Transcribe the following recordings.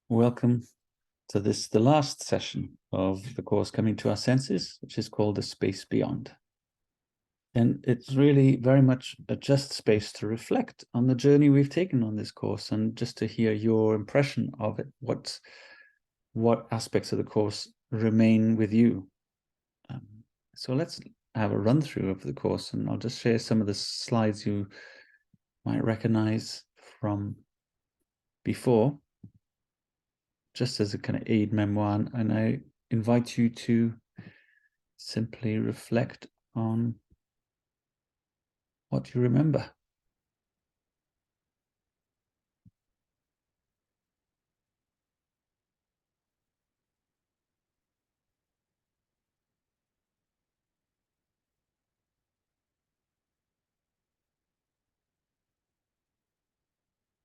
Welcome to the last session of the course Coming to Our Senses, which is called The Space Beyond. And it's really very much a just space to reflect on the journey we've taken on this course and just to hear your impression of it. What aspects of the course remain with you? So let's have a run through of the course, and I'll just share some of the slides you might recognize from before, just as a kind of aid memoir, and I invite you to simply reflect on what you remember.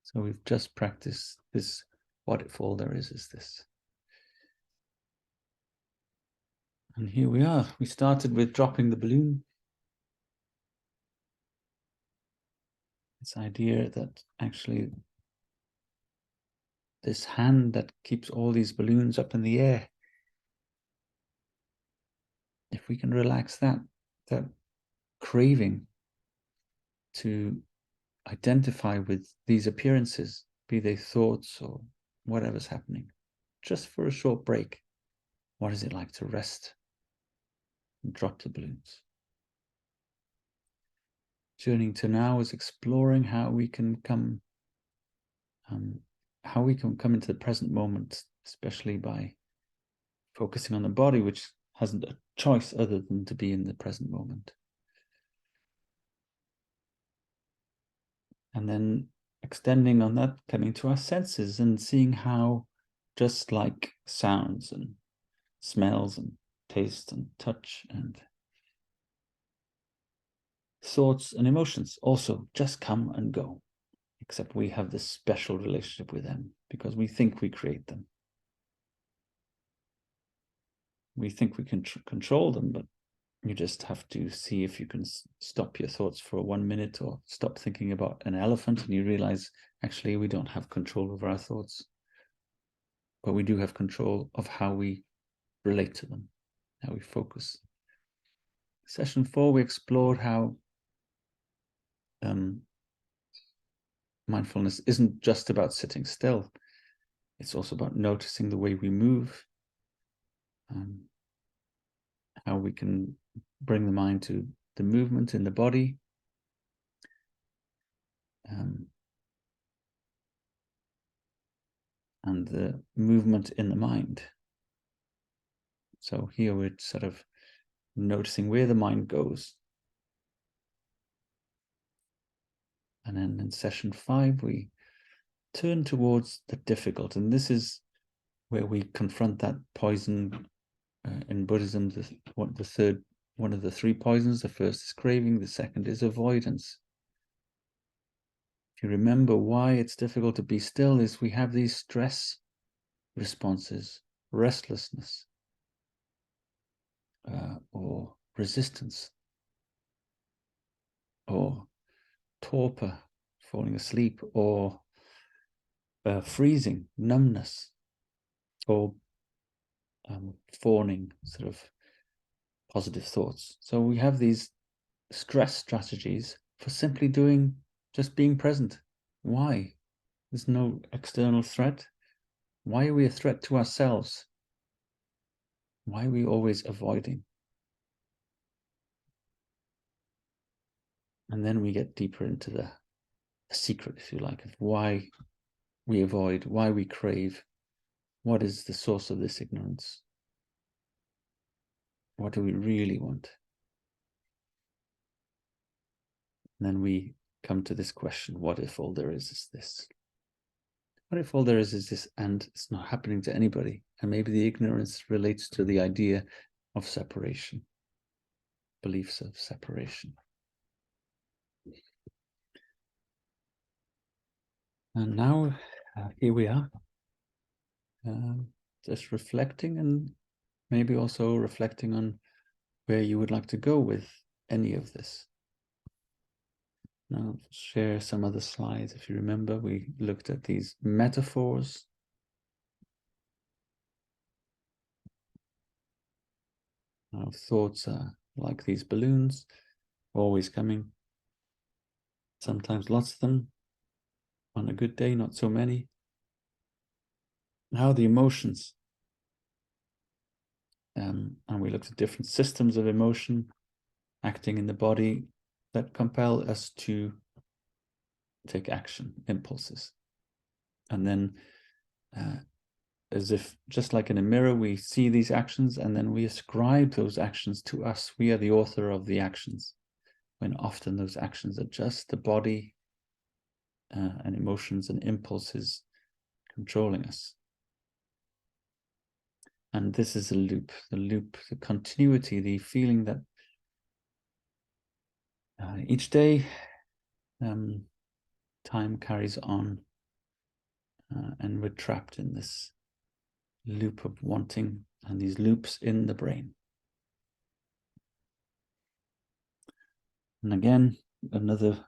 So we've just practiced this, what if all there is this. And here we are. We started with dropping the balloon. This idea that actually this hand that keeps all these balloons up in the air, if we can relax that craving to identify with these appearances, be they thoughts or whatever's happening, just for a short break, what is it like to rest and drop the balloons? Journeying to now is exploring how we can come into the present moment, especially by focusing on the body, which hasn't a choice other than to be in the present moment. And then extending on that, coming to our senses and seeing how, just like sounds and smells and taste and touch and thoughts and emotions also just come and go, except we have this special relationship with them because we think we create them. We think we can control them, but you just have to see if you can stop your thoughts for 1 minute or stop thinking about an elephant, and you realize actually we don't have control over our thoughts, but we do have control of how we relate to them, how we focus. Session 4, we explored how mindfulness isn't just about sitting still. It's also about noticing the way we move, how we can bring the mind to the movement in the body, and the movement in the mind. So here we're sort of noticing where the mind goes. And then in session 5, we turn towards the difficult. And this is where we confront that poison in Buddhism, one of the 3 poisons. The first is craving, the second is avoidance. If you remember why it's difficult to be still, is we have these stress responses, restlessness, or resistance, or torpor, falling asleep, or freezing, numbness, or fawning, sort of positive thoughts. So we have these stress strategies for simply just being present. Why? There's no external threat. Why are we a threat to ourselves? Why are we always avoiding? And then we get deeper into the secret, if you like, of why we avoid, why we crave. What is the source of this ignorance? What do we really want? And then we come to this question, what if all there is this? What if all there is this and it's not happening to anybody? And maybe the ignorance relates to the idea of separation, beliefs of separation. And now, here we are, just reflecting, and maybe also reflecting on where you would like to go with any of this. Now, I'll share some other slides. If you remember, we looked at these metaphors Our thoughts are like these balloons, always coming. Sometimes lots of them. On a good day, not so many. How the emotions, and we looked at different systems of emotion acting in the body that compel us to take action, impulses. And then as if just like in a mirror, we see these actions and then we ascribe those actions to us. We are the author of the actions, when often those actions are just the body and emotions and impulses controlling us. And this is a loop, the continuity, the feeling that each day time carries on and we're trapped in this loop of wanting and these loops in the brain. And again, another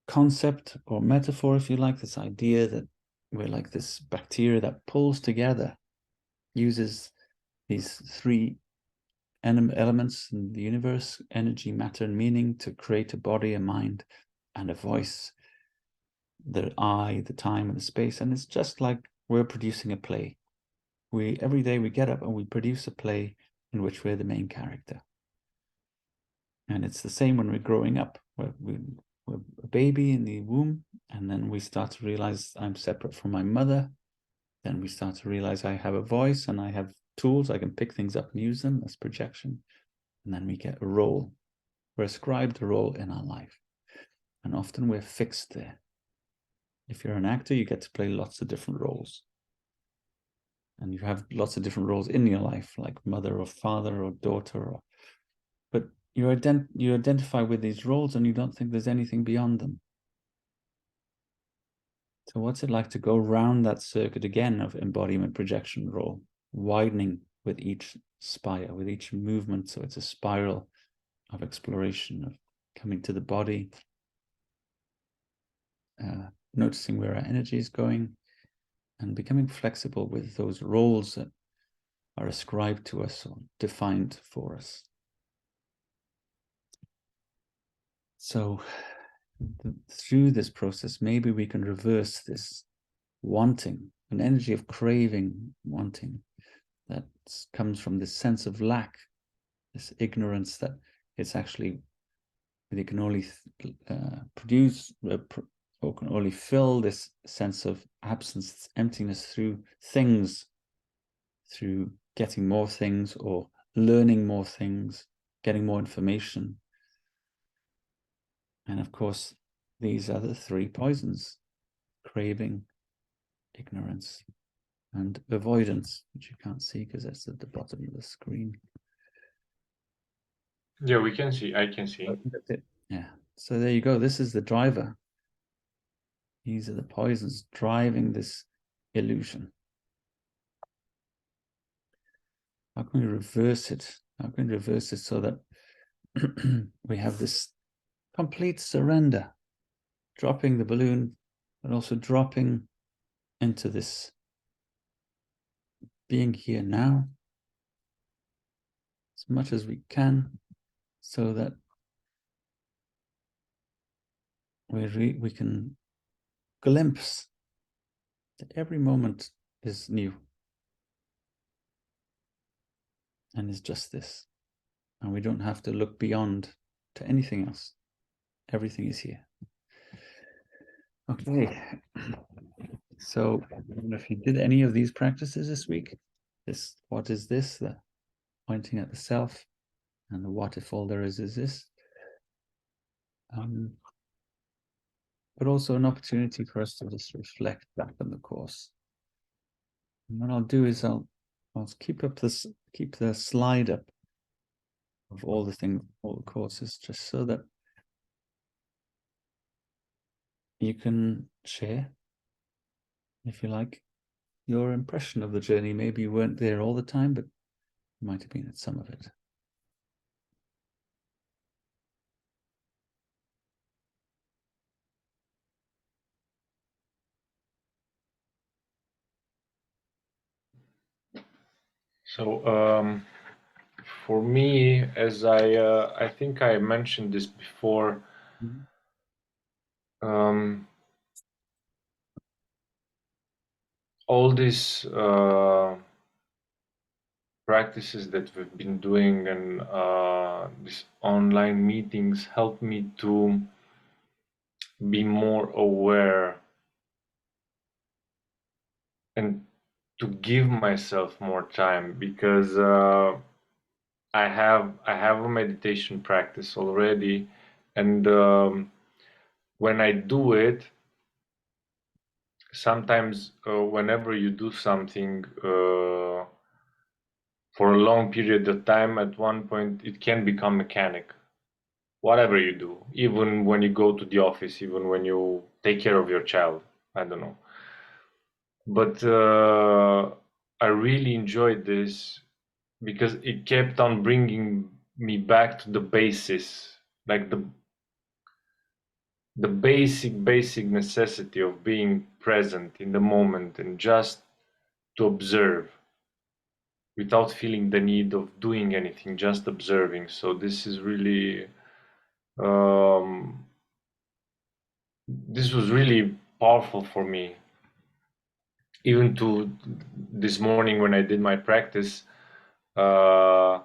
concept or metaphor, if you like, this idea that we're like this bacteria that pulls together, uses these three elements in the universe, energy, matter, and meaning, to create a body, a mind, and a voice, the I, the time, and the space. And it's just like we're producing a play. Every day we get up and we produce a play in which we're the main character. And it's the same when we're growing up. We're a baby in the womb, and then we start to realize I'm separate from my mother. Then we start to realize I have a voice and I have tools. I can pick things up and use them as projection. And then we get a role. We're ascribed a role in our life. And often we're fixed there. If you're an actor, you get to play lots of different roles. And you have lots of different roles in your life, like mother or father or daughter. But you identify with these roles and you don't think there's anything beyond them. So what's it like to go round that circuit again of embodiment, projection, role, widening with each spire, with each movement? So it's a spiral of exploration, of coming to the body, noticing where our energy is going, and becoming flexible with those roles that are ascribed to us or defined for us. So through this process, maybe we can reverse this wanting, an energy of craving, wanting, that comes from this sense of lack, this ignorance that it's actually, they can only produce or can only fill this sense of absence, emptiness through things, through getting more things or learning more things, getting more information. And of course, these are the three poisons: craving, ignorance, and avoidance, which you can't see because that's at the bottom of the screen. Yeah, we can see. I can see. That's it. Yeah. So there you go. This is the driver. These are the poisons driving this illusion. How can we reverse it? How can we reverse it so that we have this complete surrender, dropping the balloon, but also dropping into this being here now as much as we can, so that we can glimpse that every moment is new and is just this. And we don't have to look beyond to anything else. Everything is here. Okay. So I don't know if you did any of these practices this week. This, what is this? The pointing at the self, and the what if all there is this. But also an opportunity for us to just reflect back on the course. And what I'll do is I'll keep the slide up of all the things, all the courses, just so that you can share, if you like, your impression of the journey. Maybe you weren't there all the time, but you might have been at some of it. So For me, as I think I mentioned this before, all these practices that we've been doing and these online meetings help me to be more aware and to give myself more time, because I have a meditation practice already, and when I do it, sometimes whenever you do something for a long period of time, at one point it can become mechanic. Whatever you do, even when you go to the office, even when you take care of your child, I don't know. But I really enjoyed this because it kept on bringing me back to the basis, like the basic necessity of being present in the moment and just to observe without feeling the need of doing anything, just observing. So this is really this was really powerful for me. Even to this morning when I did my practice, I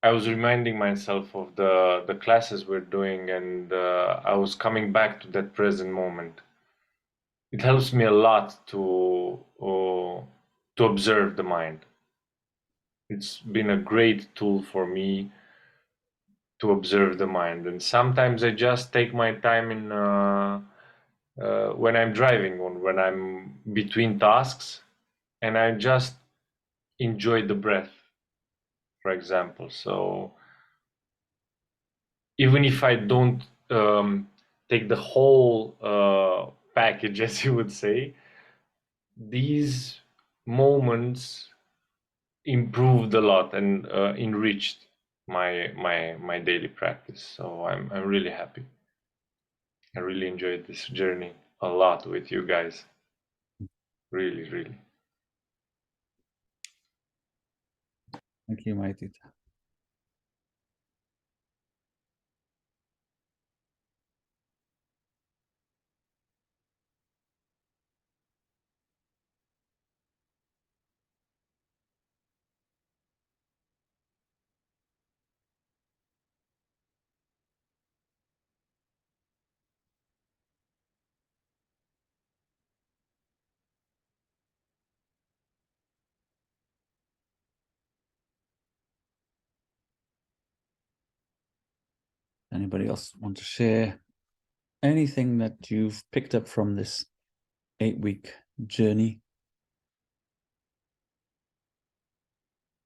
was reminding myself of the classes we're doing, and I was coming back to that present moment. It helps me a lot to observe the mind. It's been a great tool for me to observe the mind, and sometimes I just take my time in when I'm driving or when I'm between tasks, and I just enjoy the breath, for example. So even if I don't take the whole package, as you would say, these moments improved a lot and enriched my daily practice. So I'm really happy. I really enjoyed this journey a lot with you guys. Really, really. Thank you, Maitita. Anybody else want to share anything that you've picked up from this 8-week journey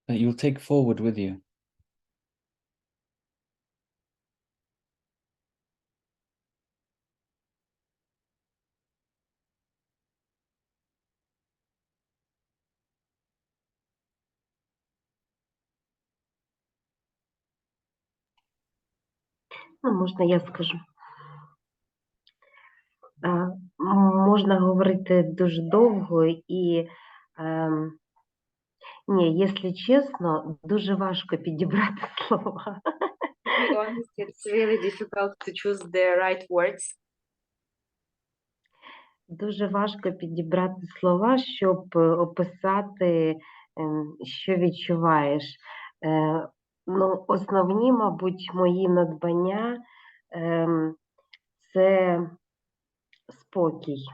that you'll take forward with you? Можна я скажу? Можна говорити дуже довго і, ні, якщо чесно, дуже важко підібрати слова. To be honest, it's really difficult to choose the right words. Дуже важко підібрати слова, щоб описати, що відчуваєш. Ну, основні, мабуть, мої надбання це спокій.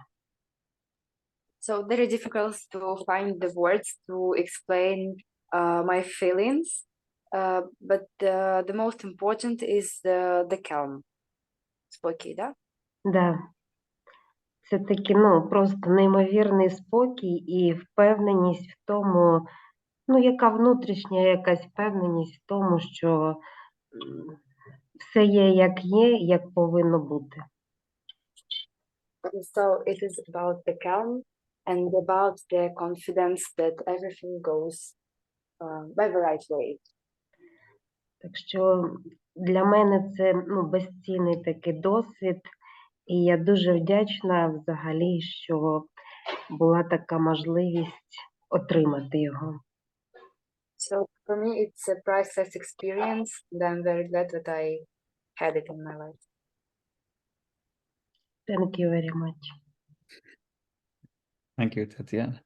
So very difficult to find the words to explain my feelings, but the most important is the calm. Спокій, да? Да. Це такий, ну, просто неймовірний спокій і впевненість в тому, ну, яка внутрішня якась впевненість в тому, що все є, як повинно бути. So it is about the calm and about the confidence that everything goes by the right way. Так що для мене це, ну, безцінний такий досвід, і я дуже вдячна взагалі, що була така можливість отримати його. So for me, it's a priceless experience, and I'm very glad that I had it in my life. Thank you very much. Thank you, Tatiana.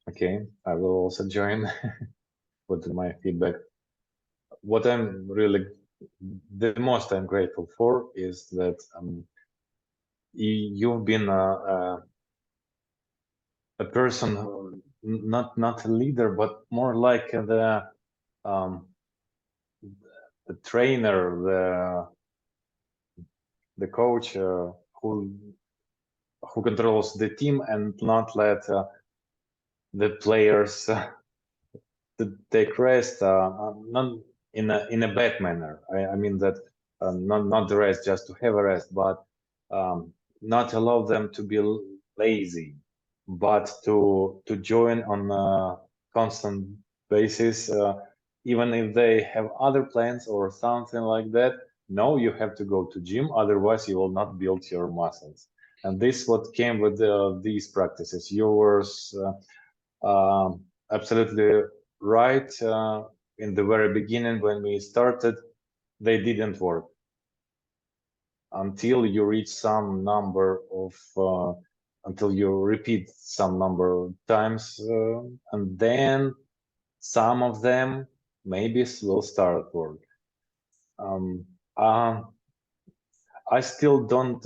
Okay, I will also join with my feedback. What I'm really, the most I'm grateful for is that you've been a person, not a leader, but more like the trainer, the coach who controls the team and not let the players to take rest, not in a bad manner. I mean that not the rest just to have a rest, but not allow them to be lazy, but to join on a constant basis, even if they have other plans or something like that. No, you have to go to gym, otherwise you will not build your muscles. And this what came with these practices. Yours absolutely right. In the very beginning, when we started, they didn't work until you reach some number of, until you repeat some number of times, and then some of them maybe will start work. I still don't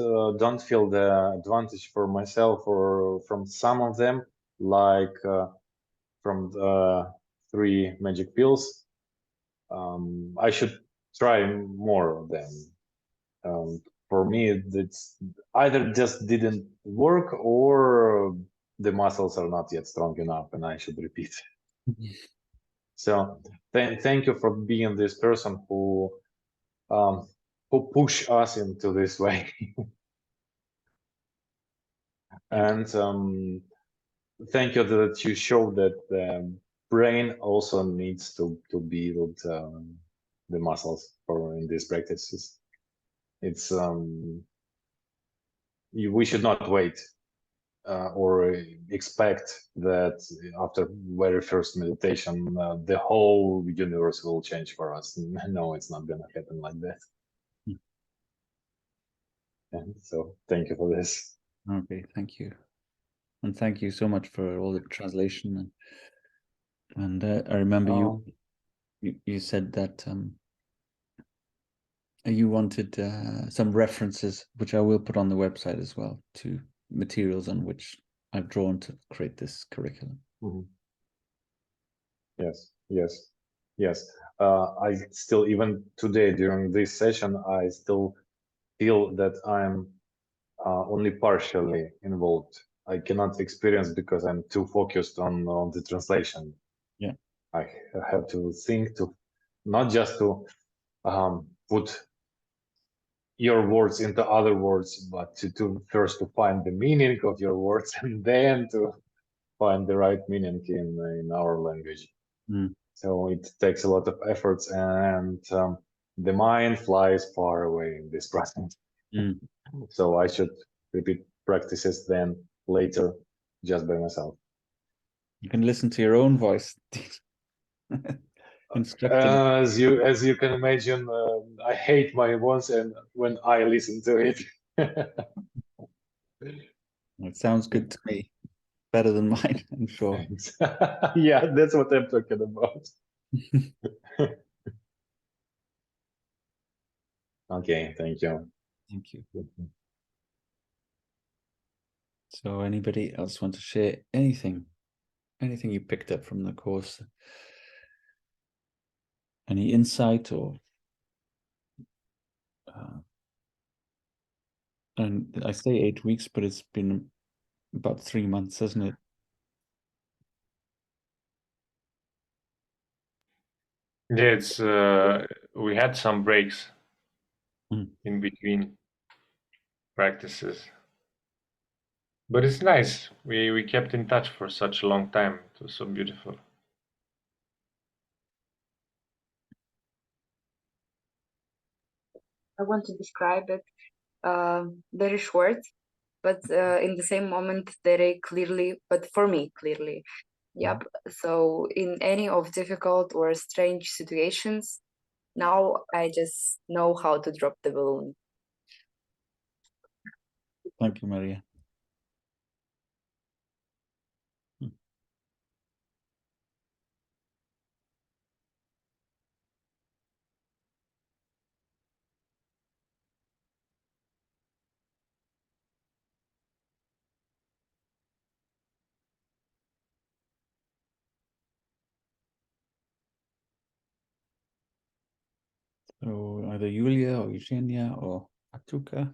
feel the advantage for myself or from some of them, like from the 3 magic pills. I should try more of them. For me, it's either just didn't work or the muscles are not yet strong enough and I should repeat. So thank you for being this person who push us into this way. And thank you that you showed that the brain also needs to build the muscles for in these practices. It's we should not wait or expect that after very first meditation the whole universe will change for us. No, it's not gonna happen like that. And so thank you for this. Okay, thank you. And thank you so much for all the translation. And I remember you said that you wanted some references, which I will put on the website as well, to materials on which I've drawn to create this curriculum. Mm-hmm. Yes. I still, even today during this session, I still feel that I'm only partially involved. I cannot experience because I'm too focused on the translation. Yeah, I have to think to not just to put your words into other words, but to first to find the meaning of your words and then to find the right meaning in our language. So it takes a lot of efforts, and the mind flies far away in this process. So I should repeat practices then later just by myself. You can listen to your own voice. Instructed. As you can imagine, I hate my voice, and when I listen to it, It sounds good to me. Better than mine, I'm sure. Yeah, that's what I'm talking about. Okay, thank you. Thank you. So anybody else want to share anything you picked up from the course? Any insight or and I say 8 weeks, but it's been about 3 months, hasn't it? Yeah, it's we had some breaks in between practices, but it's nice. We kept in touch for such a long time. It was so beautiful. I want to describe it very short, but in the same moment very clearly, but for me clearly. Yep. So in any of difficult or strange situations, now I just know how to drop the balloon. Thank you, Maria. So either Yulia or Eugenia or Atuka.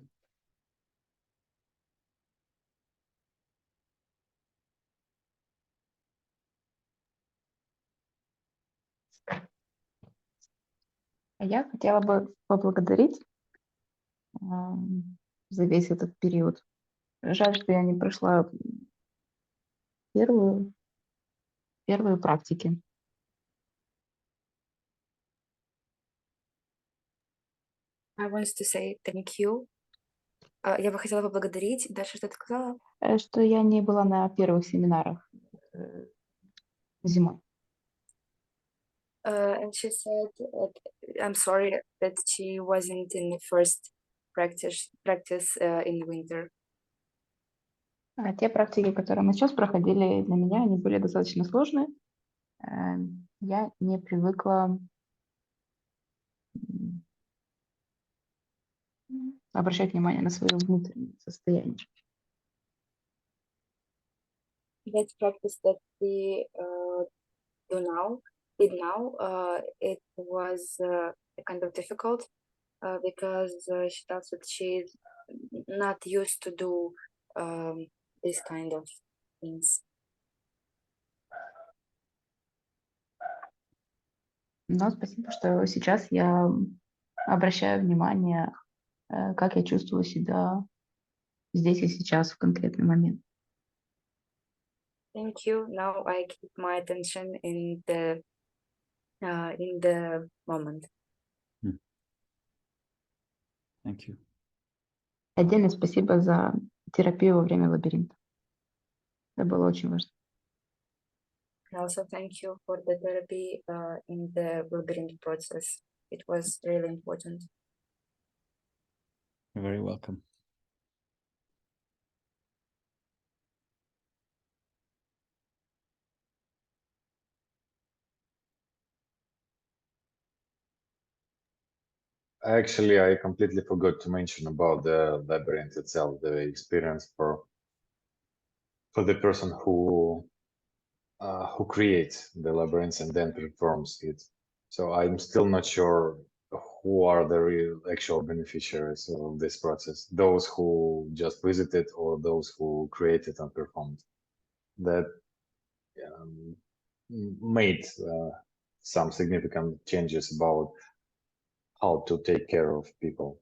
Я хотела бы поблагодарить за весь этот период. Жаль, что я не прошла первые практики. I want to say thank you. Я бы хотела поблагодарить. Дальше что ты сказала? Что я не была на первых семинарах зимой. And she said, I'm sorry that she wasn't in the first practice in winter. А те практики, которые мы сейчас проходили, для меня они были достаточно сложные. Я не привыкла обращать внимание на свое внутреннее состояние. That practice that we did now, it was kind of difficult because she thought that she's not used to do this kind of things. Но спасибо, что сейчас я обращаю внимание, как я чувствую себя здесь и сейчас в конкретный момент. Thank you. Now I keep my attention in the moment. Thank you. Отдельное спасибо за терапию во время лабиринта. Это было очень важно. And also thank you for the therapy in the labyrinth process. It was really important. You're very welcome. Actually, I completely forgot to mention about the labyrinth itself, the experience for the person who creates the labyrinth and then performs it. So I'm still not sure who are the real actual beneficiaries of this process, those who just visited or those who created and performed. That made some significant changes about how to take care of people,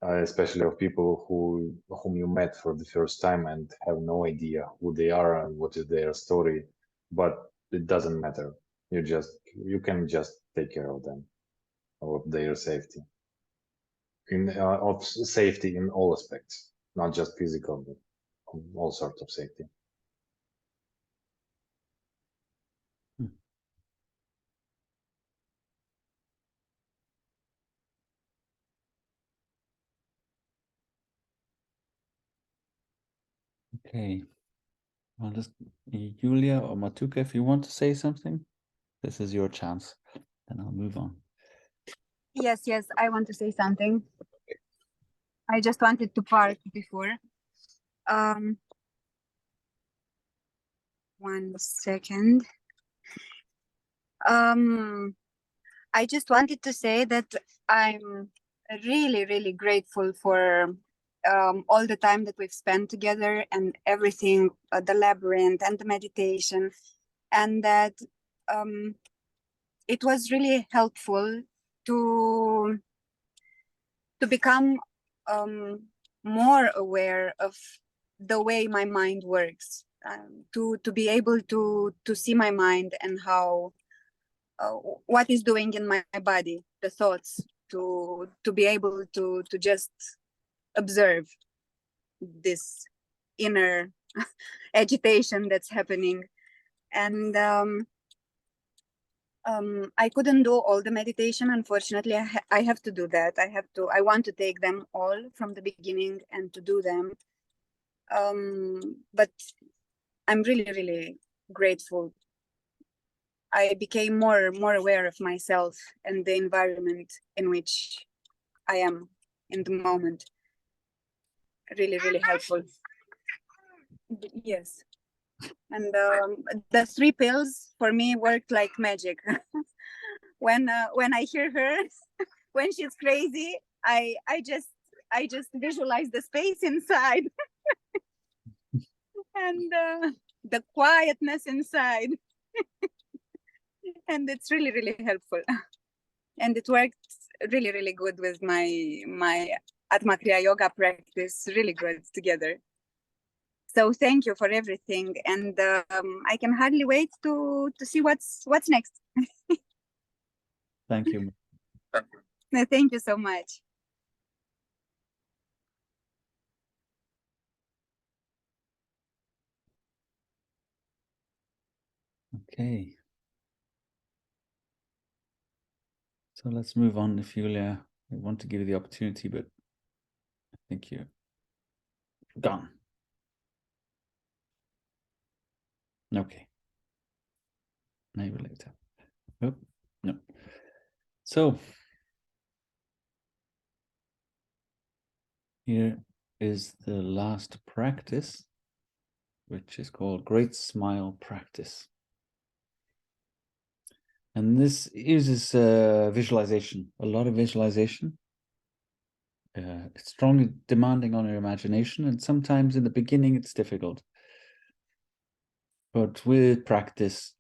especially of people whom you met for the first time and have no idea who they are and what is their story, but it doesn't matter. You can just take care of them, of their safety, of safety in all aspects, not just physical, but all sorts of safety. Okay. I'll just, Yulia or Matuka, if you want to say something, this is your chance. Then I'll move on. Yes, I want to say something. I just wanted to park before. 1 second. I just wanted to say that I'm really, really grateful for all the time that we've spent together and everything, the labyrinth and the meditation, and that it was really helpful to become more aware of the way my mind works, to be able to see my mind and how what is doing in my body, the thoughts, to be able to just observe this inner agitation that's happening. And I couldn't do all the meditation, unfortunately. I have to do that. I want to take them all from the beginning and to do them. But I'm really, really grateful. I became more aware of myself and the environment in which I am in the moment. Really, really helpful. Yes. And the 3 pills for me worked like magic. When I hear her, when she's crazy, I just visualize the space inside and the quietness inside, and it's really, really helpful. And it worked really, really good with my Atma Kriya Yoga practice, really good together. So thank you for everything, and I can hardly wait to see what's next. Thank you. Thank you so much. Okay. So let's move on. If Yulia, I want to give you the opportunity, but I think you're gone. Okay. Maybe later. Oh, no. So here is the last practice, which is called Great Smile Practice. And this uses visualization, a lot of visualization. It's strongly demanding on your imagination, and sometimes in the beginning it's difficult. But with practice,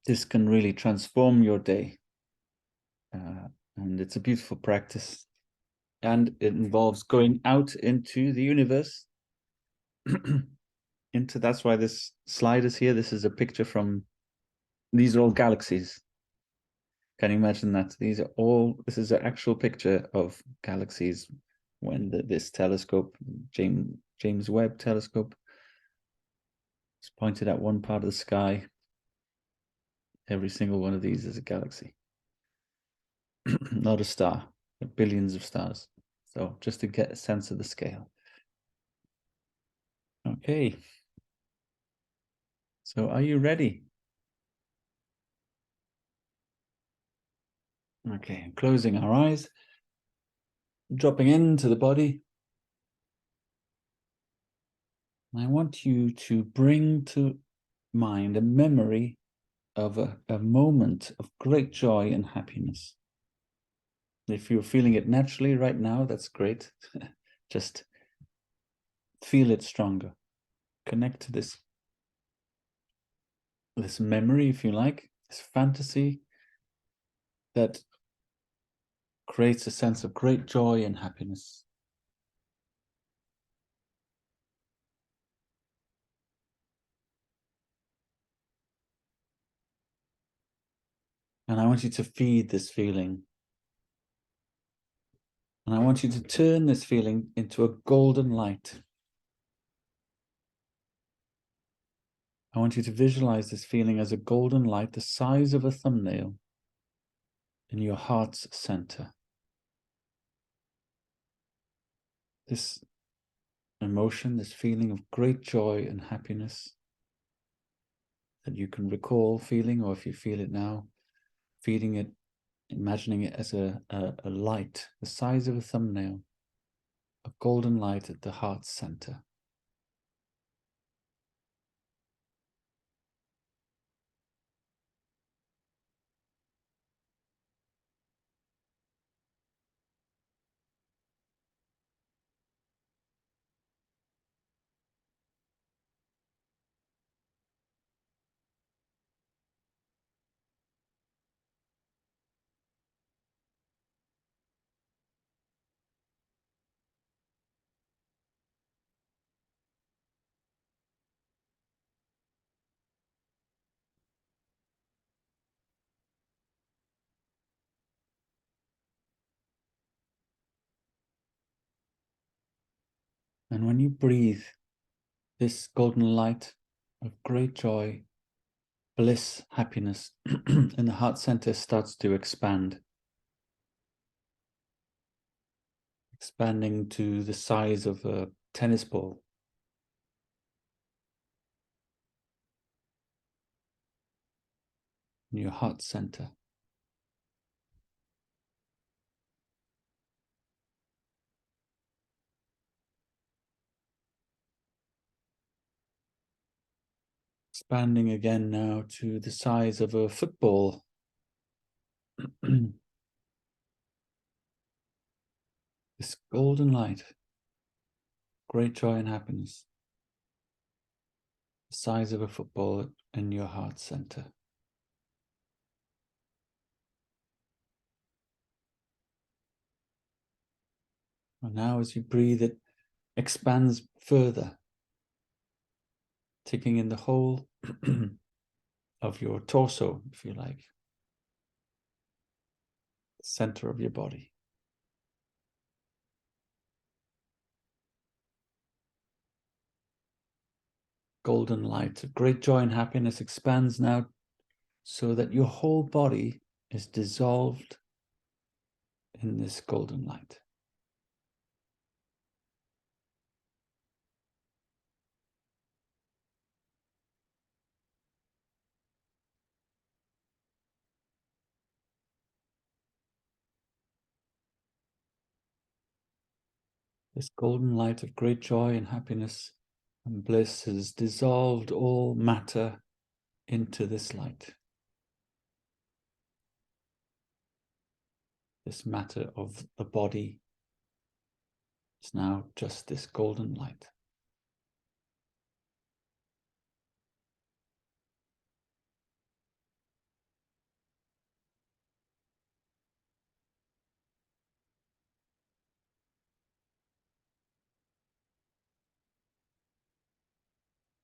this can really transform your day. And it's a beautiful practice. And it involves going out into the universe. That's why this slide is here. This is a picture from, these are all galaxies. Can you imagine that? This is an actual picture of galaxies when this telescope, James Webb telescope, is pointed at one part of the sky. Every single one of these is a galaxy, not a star, billions of stars. So just to get a sense of the scale. Okay. So are you ready? Okay, closing our eyes, dropping into the body. I want you to bring to mind a memory of a moment of great joy and happiness. If you're feeling it naturally right now, that's great. Just feel it stronger. Connect to this memory, if you like, this fantasy that creates a sense of great joy and happiness. And I want you to feed this feeling. And I want you to turn this feeling into a golden light. I want you to visualize this feeling as a golden light, the size of a thumbnail, in your heart's center. This emotion, this feeling of great joy and happiness that you can recall feeling, or if you feel it now, feeling it, imagining it as a light, the size of a thumbnail, a golden light at the heart's center. And when you breathe, this golden light of great joy, bliss, happiness in the heart center starts to expand. Expanding to the size of a tennis ball. In your heart center. Expanding again now to the size of a football. This golden light, great joy and happiness, the size of a football in your heart center. And now as you breathe, it expands further, taking in the whole of your torso, if you like, the center of your body. Golden light of great joy and happiness expands now so that your whole body is dissolved in this golden light. This golden light of great joy and happiness and bliss has dissolved all matter into this light. This matter of the body is now just this golden light.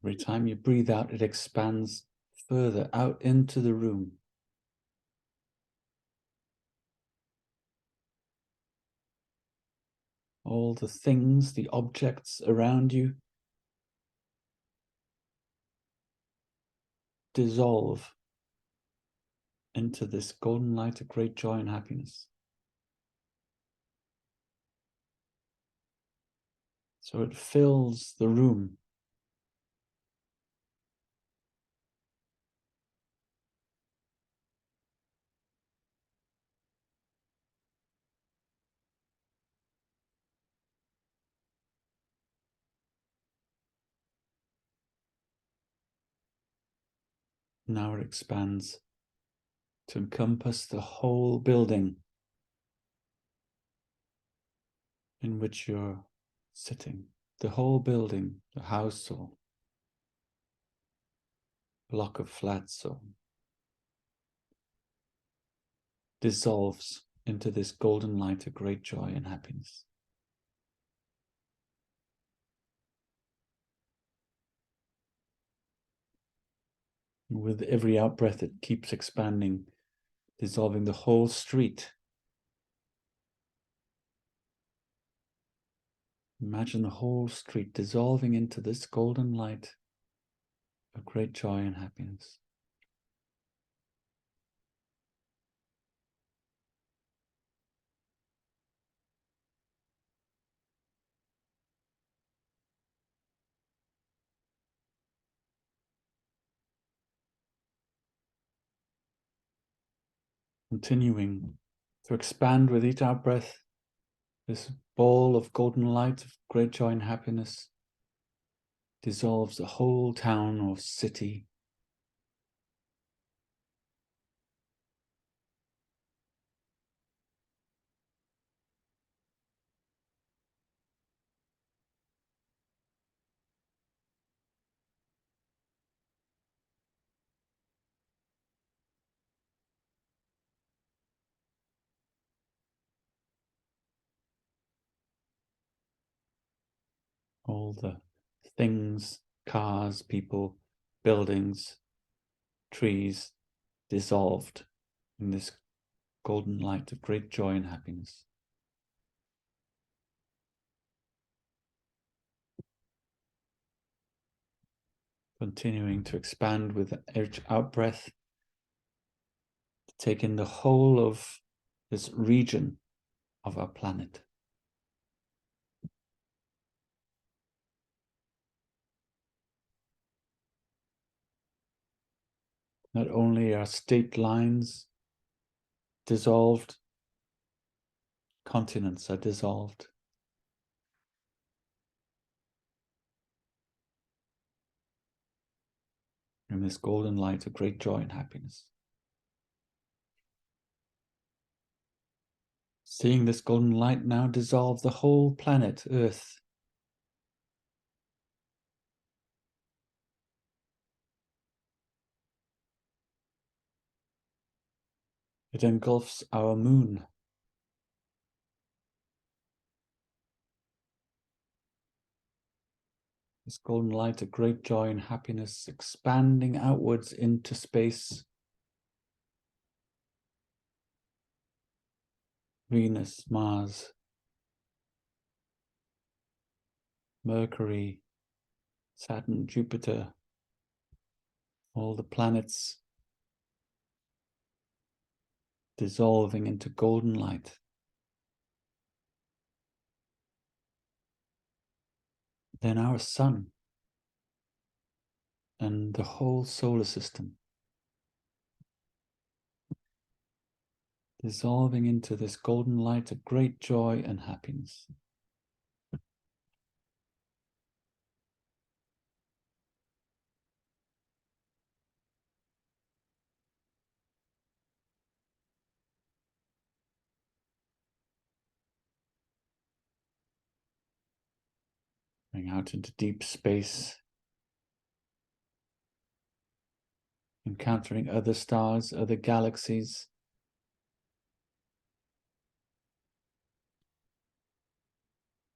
Every time you breathe out, it expands further out into the room. All the things, the objects around you dissolve into this golden light of great joy and happiness. So it fills the room. Now it expands to encompass the whole building in which you're sitting. The whole building, the house or block of flats or dissolves into this golden light of great joy and happiness. With every out-breath, it keeps expanding, dissolving the whole street. Imagine the whole street dissolving into this golden light of great joy and happiness. Continuing to expand with each out-breath, this ball of golden light of great joy and happiness dissolves the whole town or city. All the things, cars, people, buildings, trees dissolved in this golden light of great joy and happiness. continuing to expand with each out breath, to take in the whole of this region of our planet. Not only are state lines dissolved, continents are dissolved. In this golden light of great joy and happiness. Seeing this golden light now dissolve the whole planet, Earth. It engulfs our moon. This golden light of great joy and happiness expanding outwards into space. Venus, Mars, Mercury, Saturn, Jupiter, all the planets dissolving into golden light. Then our sun and the whole solar system dissolving into this golden light of great joy and happiness. Going out into deep space, encountering other stars, other galaxies,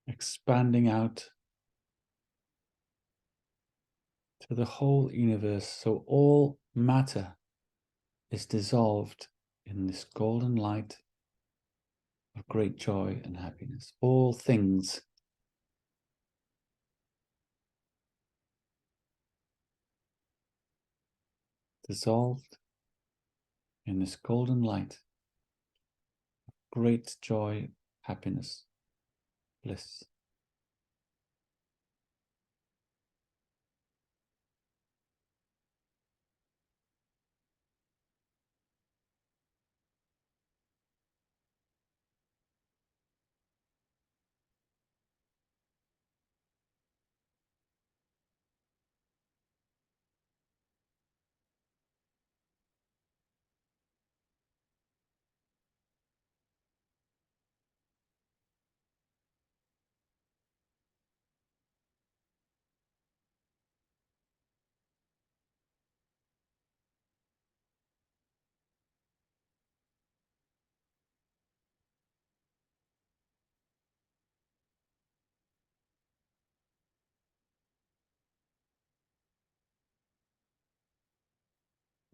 expanding out to the whole universe, so all matter is dissolved in this golden light of great joy and happiness. All things dissolved in this golden light of great joy, happiness, bliss.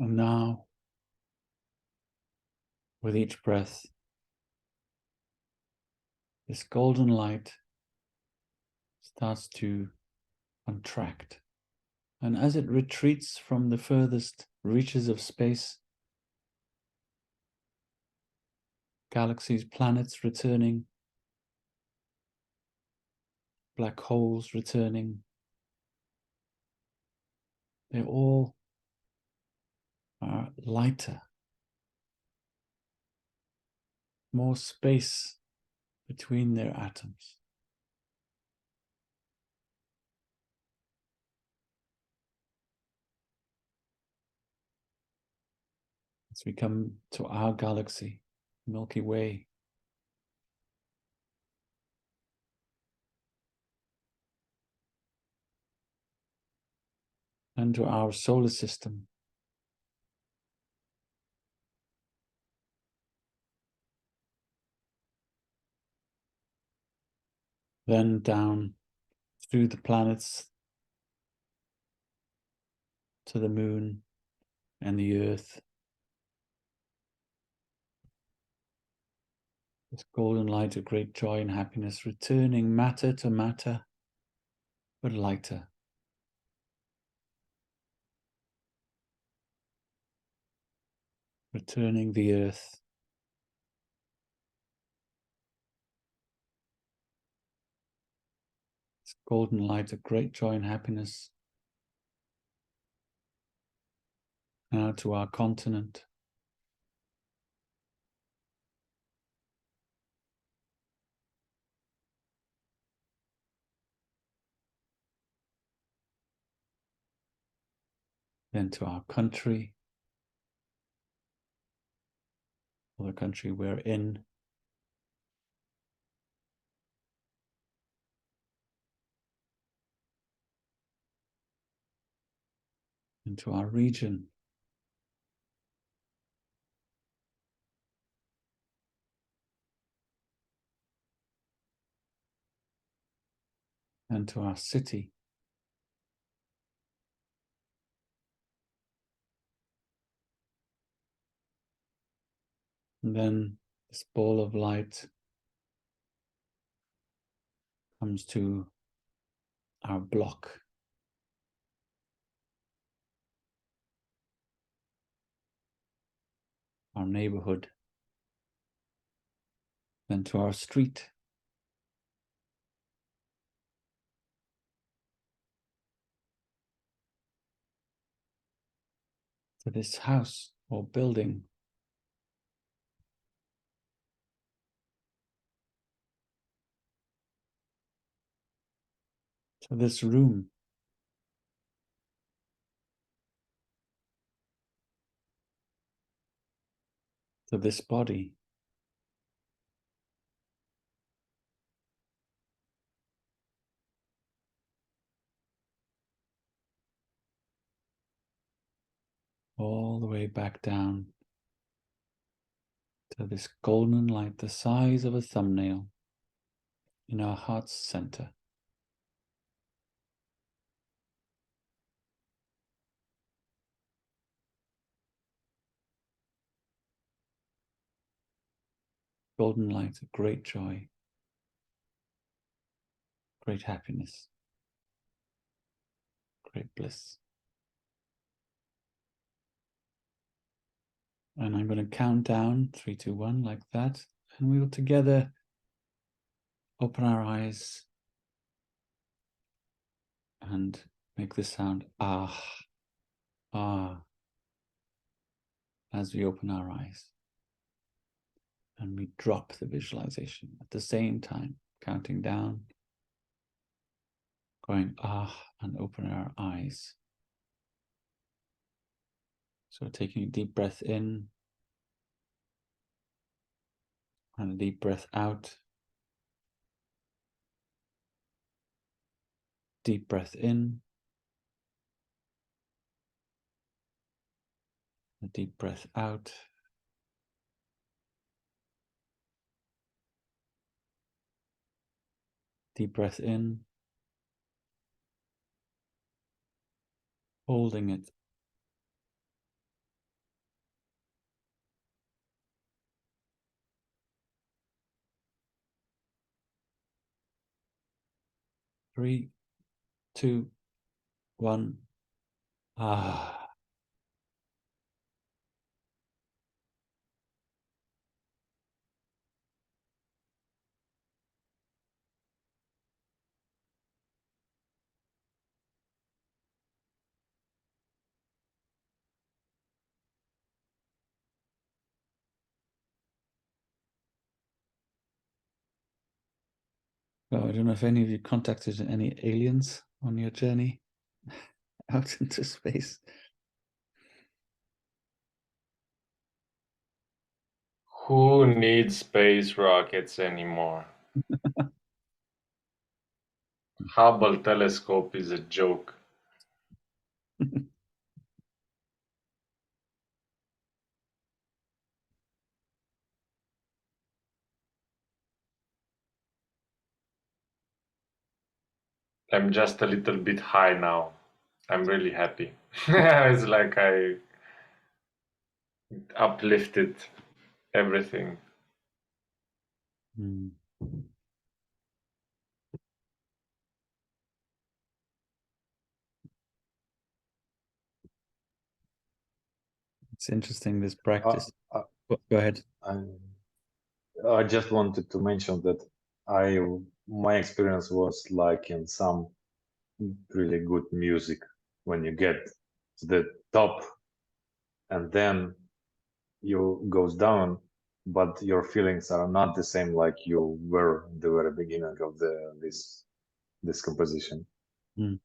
And now, with each breath, this golden light starts to contract. And as it retreats from the furthest reaches of space, galaxies, planets returning, black holes returning, they all are lighter, more space between their atoms. As we come to our galaxy, Milky Way, and to our solar system, then down through the planets to the moon and the earth. This golden light of great joy and happiness, returning matter to matter, but lighter. returning the earth this golden light of great joy and happiness now to our continent, then to our country, or the country we're in, into our region, and to our city, and then this ball of light comes to our block, our neighborhood, then to our street, to this house or building, to this room, to this body, all the way back down to this golden light the size of a thumbnail in our heart's center. Golden light of great joy, great happiness, great bliss. And I'm going to count down 3, 2, 1 like that, and we will together open our eyes and make the sound ah, ah, as we open our eyes. And we drop the visualization at the same time, counting down, going ah, and open our eyes. So taking a deep breath in and a deep breath out. Deep breath in, a deep breath out. Deep breath in, holding it. Three, two, one. Ah. Well, I don't know if any of you contacted any aliens on your journey out into space. Who needs space rockets anymore? Hubble telescope is a joke. I'm just a little bit high now. I'm really happy. It's like I uplifted everything. Mm. It's interesting, this practice. Go ahead. I just wanted to mention that my experience was like in some really good music, when you get to the top and then you goes down, but your feelings are not the same like you were in the very beginning of this composition. Mm.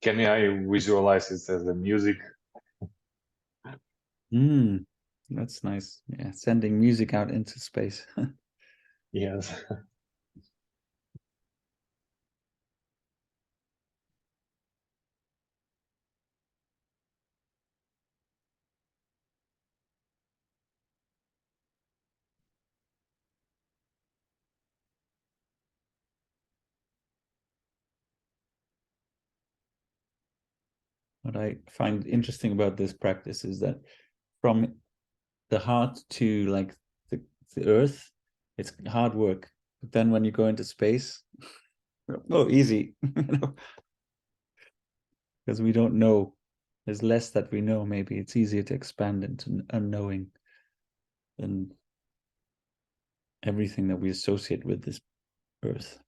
Can I visualize it as a music? That's nice. Yeah, sending music out into space. Yes. What I find interesting about this practice is that from the heart to like the earth, it's hard work. But then when you go into space, oh, easy, because we don't know. There's less that we know. Maybe it's easier to expand into unknowing than everything that we associate with this earth.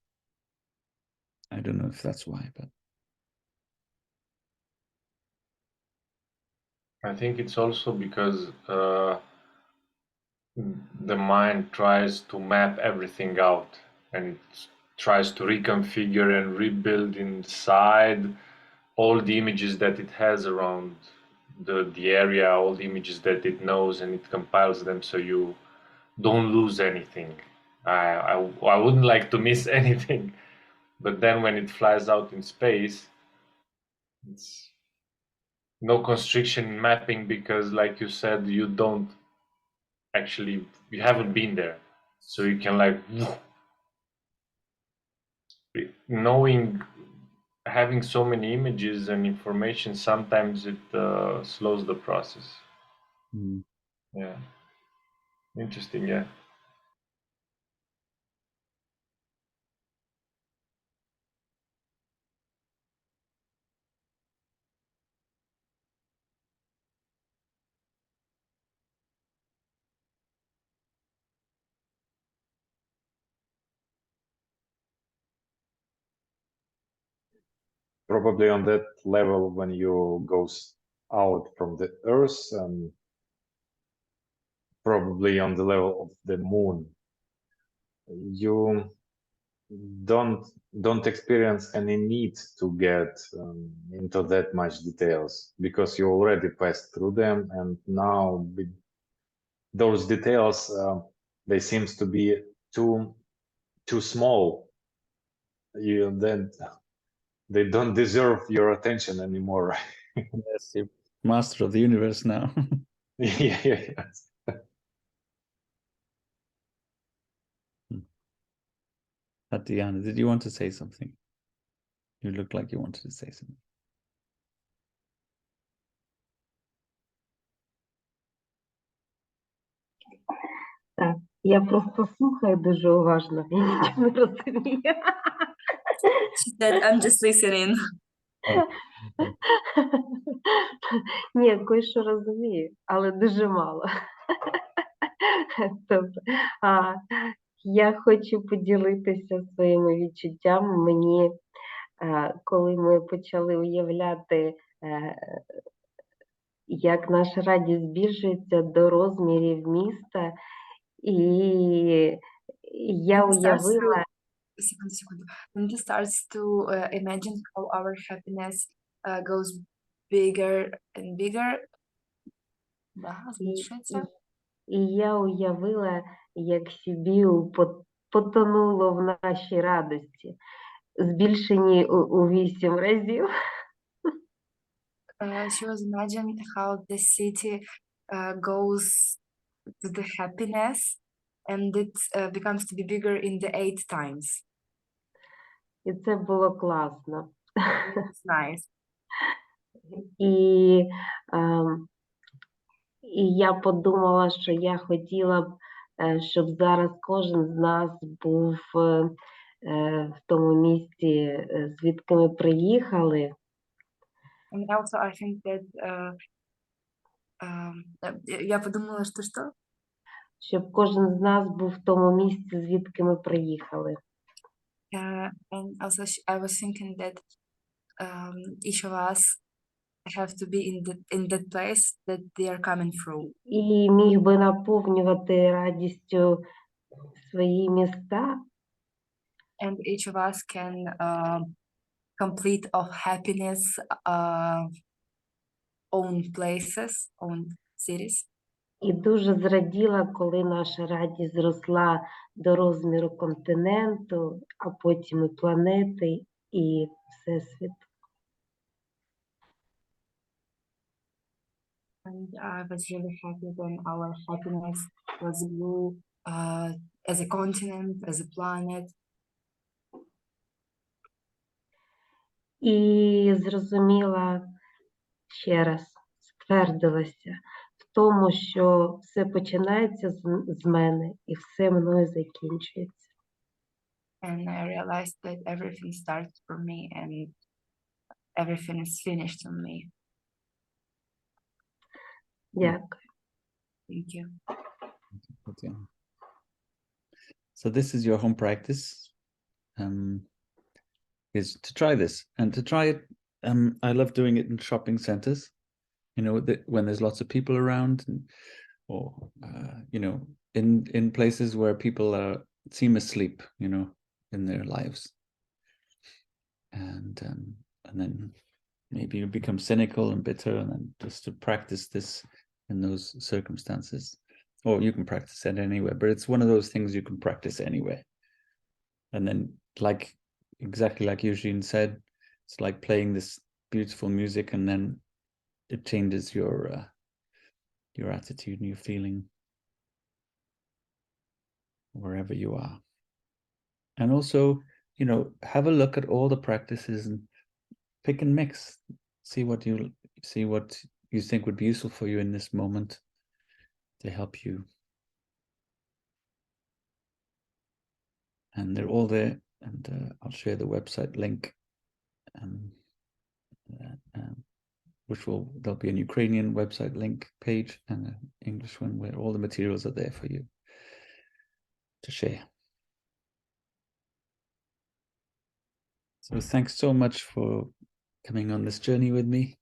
I don't know if that's why, but I think it's also because the mind tries to map everything out, and it tries to reconfigure and rebuild inside all the images that it has around the area, all the images that it knows, and it compiles them so you don't lose anything. I wouldn't like to miss anything, but then when it flies out in space, it's no constriction in mapping, because like you said, you haven't been there, so you can like knowing, having so many images and information, sometimes it slows the process. Yeah, interesting. Yeah. Probably on that level, when you goes out from the earth, probably on the level of the moon, you don't experience any need to get into that much details, because you already passed through them, and now those details they seems to be too small. Then they don't deserve your attention anymore. yes, you're master of the universe now. Yes. Tatiana, did you want to say something? You look like you wanted to say something. Так, я просто слухаю дуже уважно, я нічого не розумію. She said, I'm just listening. Ні, кое-що розумію, але дуже мало. Тобто, я хочу поділитися своїми відчуттями. Мені, коли ми почали уявляти, як наша радість збільшується до розмірів міста, і я уявила... Секунду. When it starts to imagine how our happiness goes bigger and bigger. І я уявила, як Сибіу потонуло в нашій радості, збільшені у 8 разів. She was imagining how the city goes to the happiness, and it becomes to be bigger in the 8 times. І це було класно. It's nice. І я подумала, що я хотіла б, щоб зараз кожен з нас був в тому місці, звідки ми приїхали. And also I think that я подумала, что? Щоб кожен з нас був в тому місці, звідки ми приїхали. And also I was thinking that each of us have to be in that place that they are coming from. І міг би наповнювати радістю свої міста. And each of us can complete of happiness own places, own cities. І дуже зраділа, коли наша радість зросла до розміру континенту, а потім і планети, і Всесвіту. And I was really happy when our happiness was grew as a continent, as a planet. І зрозуміла ще раз, ствердилася в тому, що все починається з мене і все мною закінчується. And I realized that everything starts from me and everything is finished on me. Дякую. Thank you. So this is your home practice, is to try this, and to try it. I love doing it in shopping centers, you know, when there's lots of people around, or you know, in places where people seem asleep, you know, in their lives, and then maybe you become cynical and bitter, and then just to practice this in those circumstances. Or you can practice it anywhere, but it's one of those things you can practice anywhere. And then, like exactly like Eugene said, it's like playing this beautiful music, and then it changes your attitude and your feeling wherever you are. And also, you know, have a look at all the practices and pick and mix. See what you think would be useful for you in this moment to help you. And they're all there, and I'll share the website link, which there'll be an Ukrainian website link page and an English one where all the materials are there for you to share. So thanks so much for coming on this journey with me.